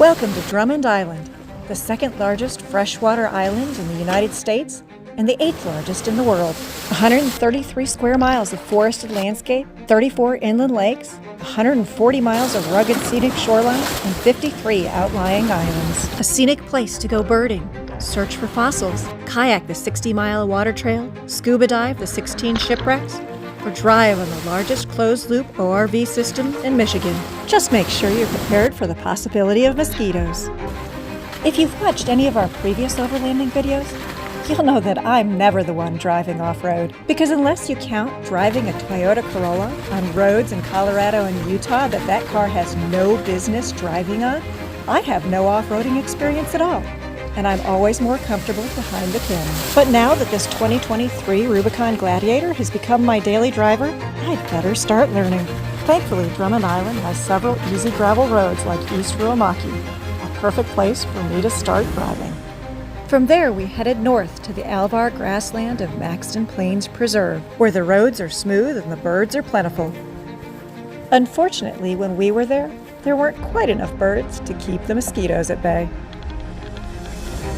Welcome to Drummond Island, the second largest freshwater island in the United States and the 8th largest in the world. 133 square miles of forested landscape, 34 inland lakes, 140 miles of rugged scenic shoreline, and 53 outlying islands. A scenic place to go birding, search for fossils, kayak the 60-mile water trail, scuba dive the 16 shipwrecks, or drive on the largest closed-loop ORV system in Michigan. Just make sure you're prepared for the possibility of mosquitoes. If you've watched any of our previous overlanding videos, you'll know that I'm never the one driving off-road. Because unless you count driving a Toyota Corolla on roads in Colorado and Utah that car has no business driving on, I have no off-roading experience at all. And I'm always more comfortable behind the camera. But now that this 2023 Rubicon Gladiator has become my daily driver, I'd better start learning. Thankfully, Drummond Island has several easy gravel roads like East Ruamaki, a perfect place for me to start driving. From there, we headed north to the alvar grassland of Maxton Plains Preserve, where the roads are smooth and the birds are plentiful. Unfortunately, when we were there weren't quite enough birds to keep the mosquitoes at bay.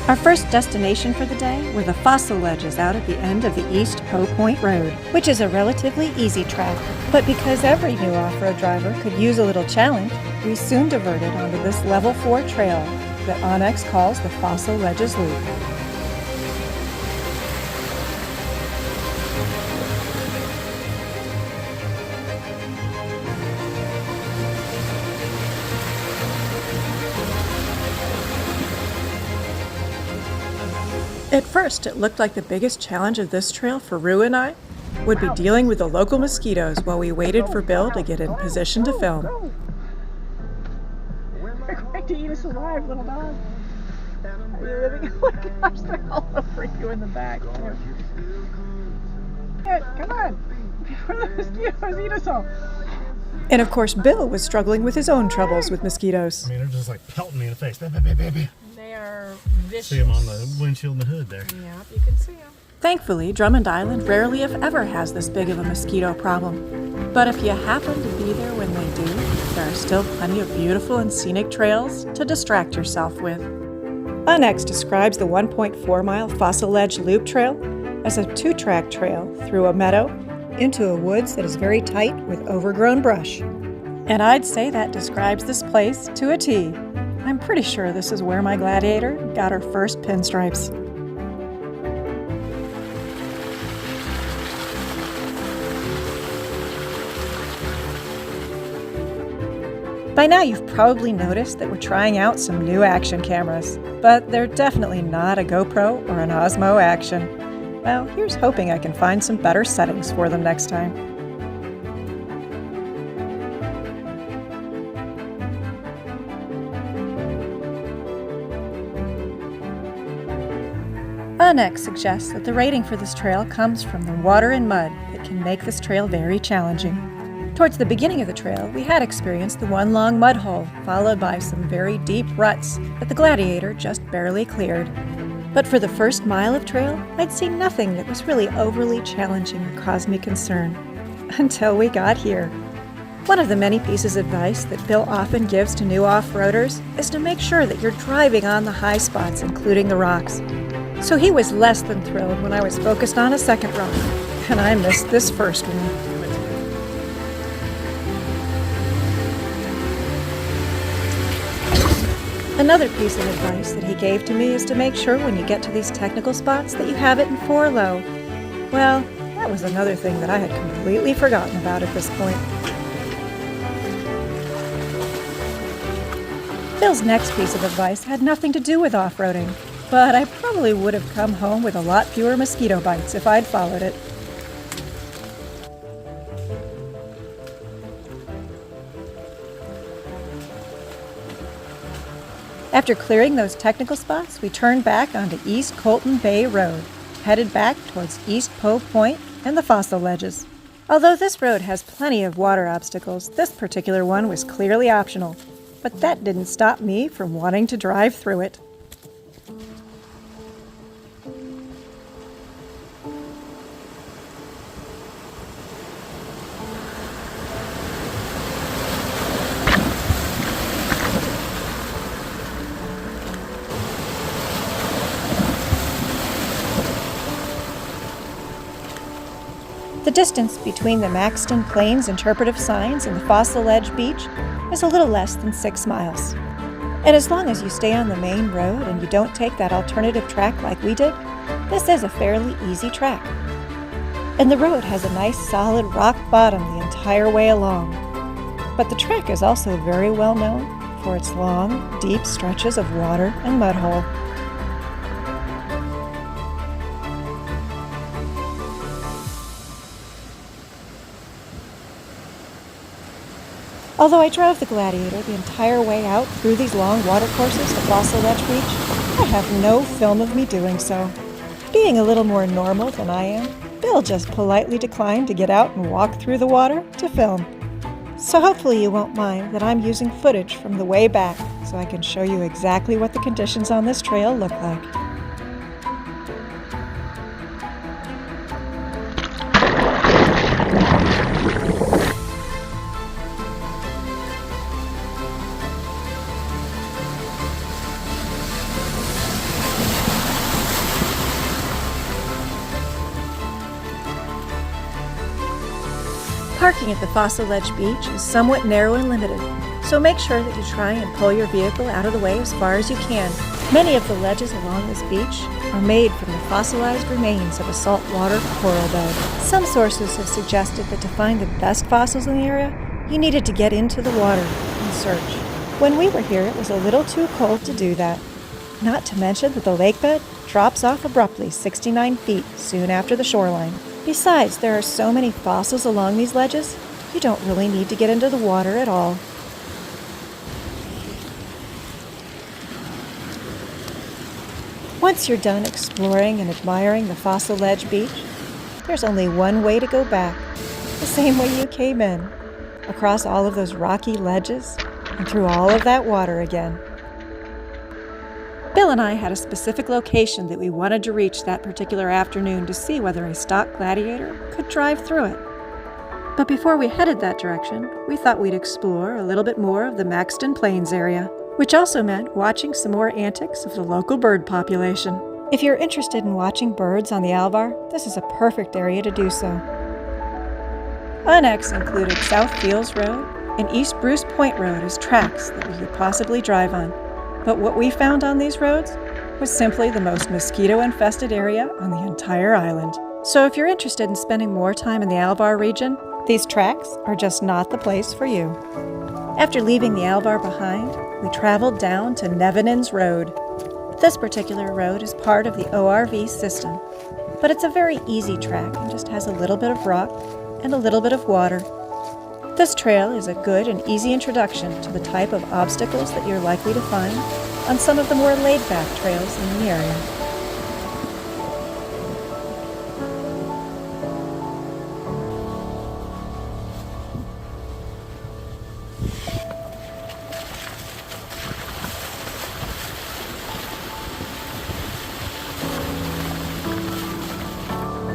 Our first destination for the day were the fossil ledges out at the end of the East Poe Point Road, which is a relatively easy track. But because every new off-road driver could use a little challenge, we soon diverted onto this level 4 trail that Onyx calls the Fossil Ledges Loop. At first, it looked like the biggest challenge of this trail for Rue and I would be dealing with the local mosquitoes while we waited for Bill to get in position to film. They're going to eat us alive, little dog. Oh my gosh, they're all over you in the back. Come on, before the mosquitoes eat us all. And of course, Bill was struggling with his own troubles with mosquitoes. I mean, they're just like pelting me in the face. Baby. They are vicious. See them on the windshield and the hood there. Yeah, you can see them. Thankfully, Drummond Island rarely if ever has this big of a mosquito problem. But if you happen to be there when they do, there are still plenty of beautiful and scenic trails to distract yourself with. Onyx describes the 1.4-mile Fossil Ledge Loop Trail as a 2-track trail through a meadow into a woods that is very tight with overgrown brush. And I'd say that describes this place to a T. I'm pretty sure this is where my Gladiator got her first pinstripes. By now you've probably noticed that we're trying out some new action cameras, but they're definitely not a GoPro or an Osmo Action. Well, here's hoping I can find some better settings for them next time. Onyx suggests that the rating for this trail comes from the water and mud that can make this trail very challenging. Towards the beginning of the trail, we had experienced the one long mud hole, followed by some very deep ruts that the Gladiator just barely cleared. But for the first mile of trail, I'd seen nothing that was really overly challenging or caused me concern. Until we got here. One of the many pieces of advice that Bill often gives to new off-roaders is to make sure that you're driving on the high spots, including the rocks. So he was less than thrilled when I was focused on a second rock, and I missed this first one. Another piece of advice that he gave to me is to make sure when you get to these technical spots that you have it in 4-low. Well, that was another thing that I had completely forgotten about at this point. Bill's next piece of advice had nothing to do with off-roading, but I probably would have come home with a lot fewer mosquito bites if I'd followed it. After clearing those technical spots, we turned back onto East Colton Bay Road, headed back towards East Poe Point and the Fossil Ledges. Although this road has plenty of water obstacles, this particular one was clearly optional, but that didn't stop me from wanting to drive through it. The distance between the Maxton Plains interpretive signs and the Fossil Ledge Beach is a little less than 6 miles. And as long as you stay on the main road and you don't take that alternative track like we did, this is a fairly easy track. And the road has a nice solid rock bottom the entire way along. But the track is also very well known for its long, deep stretches of water and mud hole. Although I drove the Gladiator the entire way out through these long watercourses to Fossil Ledge Beach, I have no film of me doing so. Being a little more normal than I am, Bill just politely declined to get out and walk through the water to film. So hopefully you won't mind that I'm using footage from the way back so I can show you exactly what the conditions on this trail look like. Parking at the Fossil Ledge Beach is somewhat narrow and limited, so make sure that you try and pull your vehicle out of the way as far as you can. Many of the ledges along this beach are made from the fossilized remains of a saltwater coral bed. Some sources have suggested that to find the best fossils in the area, you needed to get into the water and search. When we were here, it was a little too cold to do that. Not to mention that the lake bed drops off abruptly 69 feet soon after the shoreline. Besides, there are so many fossils along these ledges, you don't really need to get into the water at all. Once you're done exploring and admiring the Fossil Ledge Beach, there's only one way to go back, the same way you came in, across all of those rocky ledges and through all of that water again. Bill and I had a specific location that we wanted to reach that particular afternoon to see whether a stock Gladiator could drive through it. But before we headed that direction, we thought we'd explore a little bit more of the Maxton Plains area, which also meant watching some more antics of the local bird population. If you're interested in watching birds on the Alvar, this is a perfect area to do so. Annex included South Fields Road and East Bruce Point Road as tracks that we could possibly drive on. But what we found on these roads was simply the most mosquito-infested area on the entire island. So if you're interested in spending more time in the Alvar region, these tracks are just not the place for you. After leaving the Alvar behind, we traveled down to Nevenen's Road. This particular road is part of the ORV system, but it's a very easy track and just has a little bit of rock and a little bit of water. This trail is a good and easy introduction to the type of obstacles that you're likely to find on some of the more laid-back trails in the area.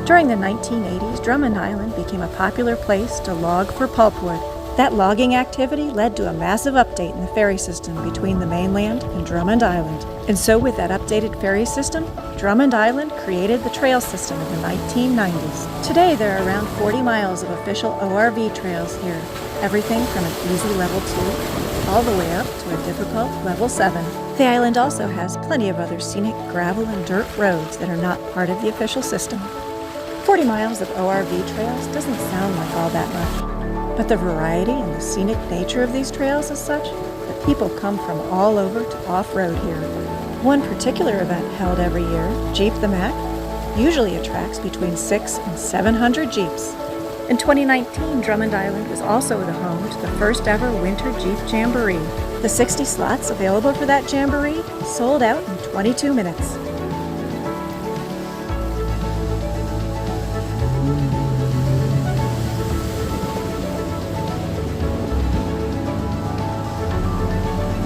During the 1980s, Drummond Island became a popular place to log for pulpwood. That logging activity led to a massive update in the ferry system between the mainland and Drummond Island. And so with that updated ferry system, Drummond Island created the trail system in the 1990s. Today there are around 40 miles of official ORV trails here, everything from an easy level 2 all the way up to a difficult level 7. The island also has plenty of other scenic gravel and dirt roads that are not part of the official system. 40 miles of ORV trails doesn't sound like all that much, but the variety and the scenic nature of these trails is such that people come from all over to off-road here. One particular event held every year, Jeep the Mac, usually attracts between 600 and 700 Jeeps. In 2019, Drummond Island was also the home to the first ever Winter Jeep Jamboree. The 60 slots available for that jamboree sold out in 22 minutes.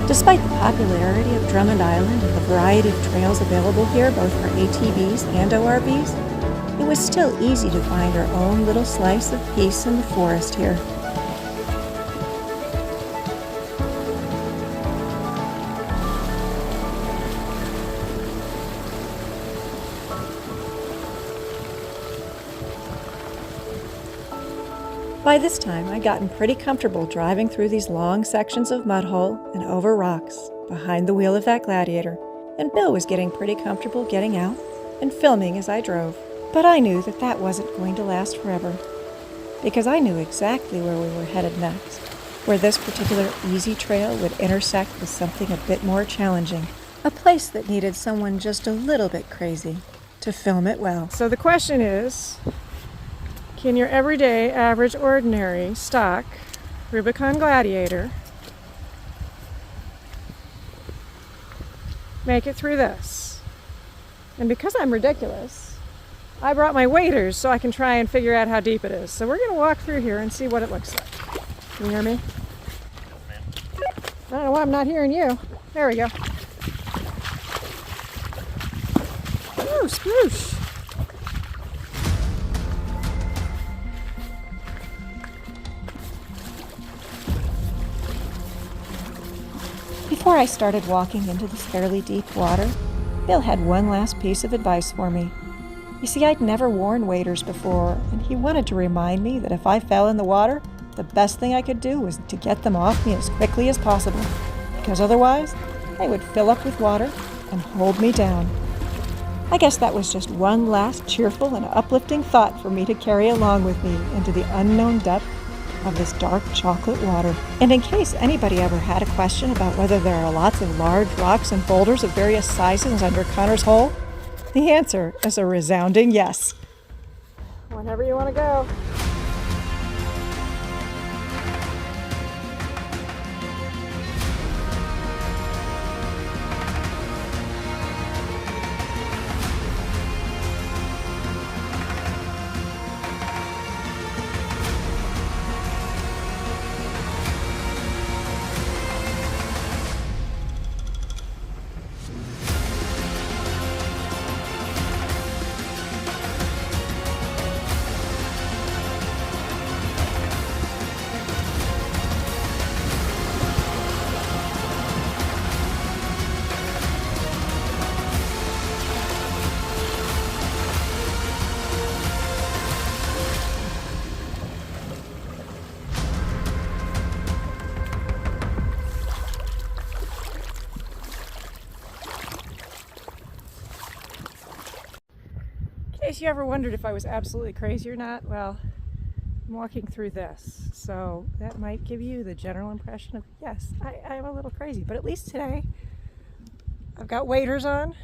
Despite the popularity of Drummond Island and the variety of trails available here, both for ATVs and ORVs, it was still easy to find our own little slice of peace in the forest here. By this time, I'd gotten pretty comfortable driving through these long sections of mud hole and over rocks behind the wheel of that Gladiator, and Bill was getting pretty comfortable getting out and filming as I drove. But I knew that that wasn't going to last forever, because I knew exactly where we were headed next, where this particular easy trail would intersect with something a bit more challenging, a place that needed someone just a little bit crazy to film it well. So the question is, can your everyday, average, ordinary, stock Rubicon Gladiator make it through this? And because I'm ridiculous, I brought my waders so I can try and figure out how deep it is. So we're going to walk through here and see what it looks like. Can you hear me? I don't know why I'm not hearing you. There we go. Ooh, sploosh. Before I started walking into this fairly deep water, Bill had one last piece of advice for me. You see, I'd never worn waders before, and he wanted to remind me that if I fell in the water, the best thing I could do was to get them off me as quickly as possible, because otherwise, they would fill up with water and hold me down. I guess that was just one last cheerful and uplifting thought for me to carry along with me into the unknown depth of this dark chocolate water. And in case anybody ever had a question about whether there are lots of large rocks and boulders of various sizes under Connor's Hole, the answer is a resounding yes. Whenever you want to go. In case you ever wondered if I was absolutely crazy or not, well, I'm walking through this, so that might give you the general impression of, yes, I am a little crazy, but at least today I've got waders on,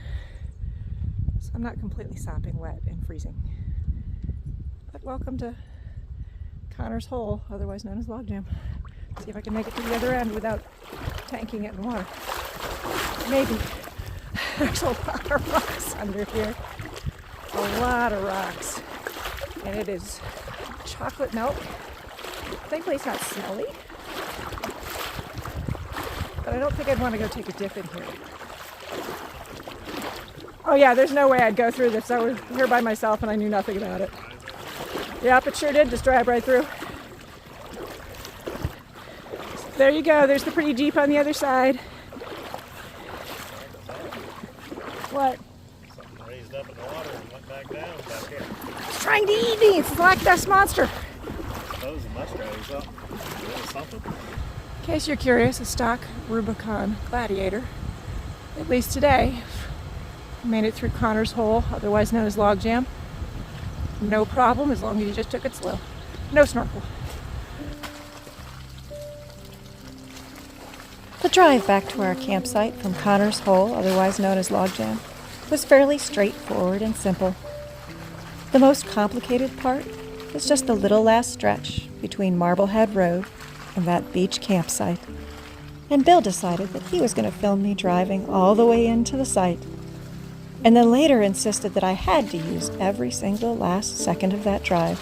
so I'm not completely sopping wet and freezing. But welcome to Connor's Hole, otherwise known as Logjam. See if I can make it to the other end without tanking it in water. Maybe. There's a lot of rocks under here. A lot of rocks. And it is chocolate milk. Thankfully it's not smelly. But I don't think I'd want to go take a dip in here. Oh yeah, there's no way I'd go through this. I was here by myself and I knew nothing about it. Yep, it sure did just drive right through. There you go, there's the pretty Jeep on the other side. What? Something raised up in the water and went back down back here. It's trying to eat me. It's like this monster. That was a muskrat or something. Is that something? In case you're curious, a stock Rubicon Gladiator, at least today, made it through Connor's Hole, otherwise known as Logjam. No problem, as long as you just took it slow. No snorkel. The drive back to our campsite from Connor's Hole, otherwise known as Logjam, was fairly straightforward and simple. The most complicated part was just the little last stretch between Marblehead Road and that beach campsite. And Bill decided that he was going to film me driving all the way into the site, and then later insisted that I had to use every single last second of that drive,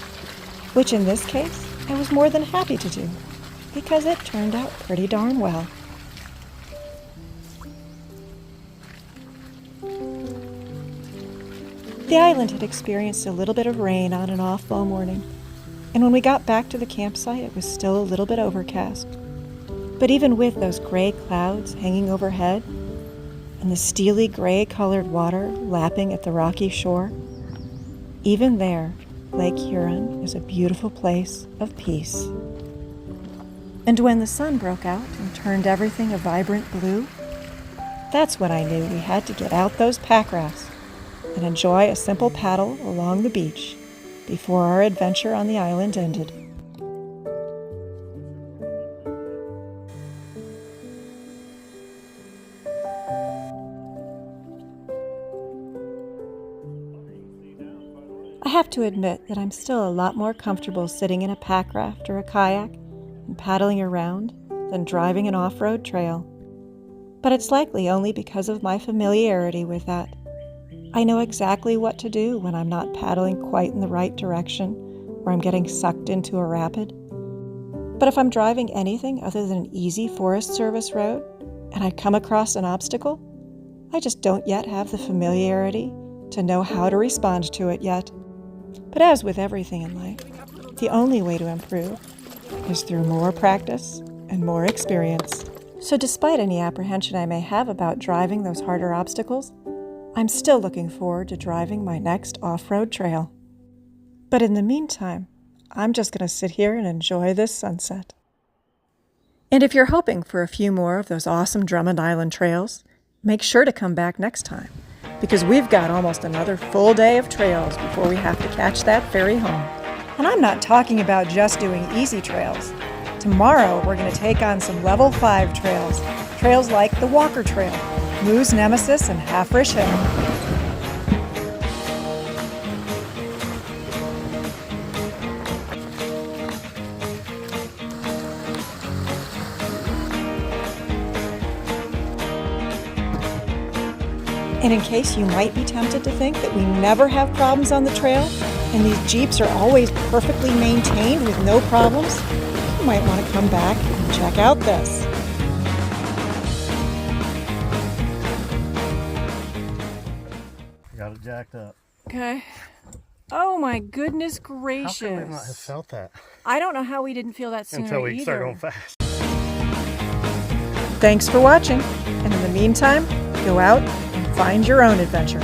which in this case I was more than happy to do, because it turned out pretty darn well. The island had experienced a little bit of rain on and off all morning, and when we got back to the campsite it was still a little bit overcast. But even with those gray clouds hanging overhead, and the steely gray-colored water lapping at the rocky shore, even there, Lake Huron is a beautiful place of peace. And when the sun broke out and turned everything a vibrant blue, that's when I knew we had to get out those pack rafts and enjoy a simple paddle along the beach before our adventure on the island ended. I have to admit that I'm still a lot more comfortable sitting in a pack raft or a kayak and paddling around than driving an off-road trail. But it's likely only because of my familiarity with that. I know exactly what to do when I'm not paddling quite in the right direction or I'm getting sucked into a rapid. But if I'm driving anything other than an easy Forest Service road and I come across an obstacle, I just don't yet have the familiarity to know how to respond to it yet. But as with everything in life, the only way to improve is through more practice and more experience. So despite any apprehension I may have about driving those harder obstacles, I'm still looking forward to driving my next off-road trail. But in the meantime, I'm just going to sit here and enjoy this sunset. And if you're hoping for a few more of those awesome Drummond Island trails, make sure to come back next time, because we've got almost another full day of trails before we have to catch that ferry home. And I'm not talking about just doing easy trails. Tomorrow, we're going to take on some level 5 trails. Trails like the Walker Trail, Moose Nemesis, and Halfrish Hill. And in case you might be tempted to think that we never have problems on the trail, and these Jeeps are always perfectly maintained with no problems, you might want to come back and check out this. Got it jacked up. Okay. Oh my goodness gracious. How could we not have felt that? I don't know how we didn't feel that sooner Until we either. start going fast. Thanks for watching, and in the meantime, go out and find your own adventure.